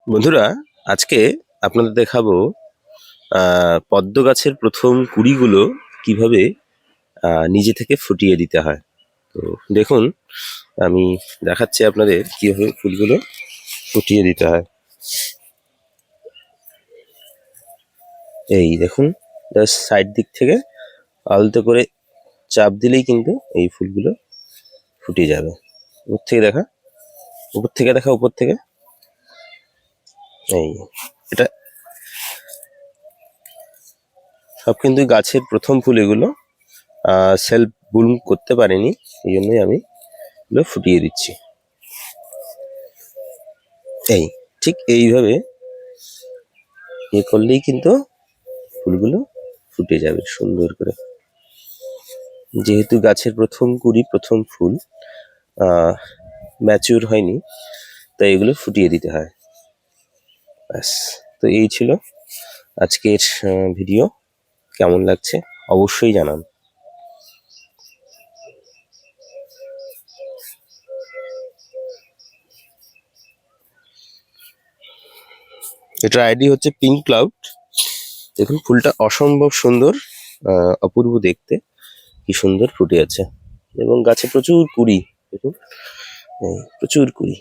বন্ধুরা, আজকে আপনাদের দেখাবো পদ্ম গাছের প্রথম কুঁড়িগুলো কিভাবে নিজে থেকে ফুটিয়ে দিতে হয়। তো দেখুন, আমি দেখাচ্ছি আপনাদের কিভাবে ফুলগুলো ফুটিয়ে দিতে হয়। এই দেখুন, জাস্ট সাইড দিক থেকে আলতো করে চাপ দিলেই কিন্তু এই ফুলগুলো ফুটে যাবে। উপর থেকে দেখা, উপর থেকে দেখা, উপর থেকে। এই এটা সব কিন্তু গাছের প্রথম ফুল। এগুলো সেলফ ব্লুম করতে পারেনি, এই জন্যই আমি এগুলো ফুটিয়ে দিচ্ছি। এই ঠিক এইভাবে করলেই কিন্তু ফুলগুলো ফুটে যাবে সুন্দর করে। যেহেতু গাছের প্রথম কুঁড়ি, প্রথম ফুল ম্যাচিউর হয়নি, তাই এগুলো ফুটিয়ে দিতে হয়। ব্যাস, তো এই ছিল আজকের ভিডিও। কেমন লাগছে অবশ্যই জানান। এটার আইডি হচ্ছে পিঙ্ক ক্লাউড। দেখুন, ফুলটা অসম্ভব সুন্দর, অপূর্ব দেখতে, কি সুন্দর ফুটে আছে। এবং গাছে প্রচুর কুঁড়ি, দেখুন প্রচুর কুঁড়ি।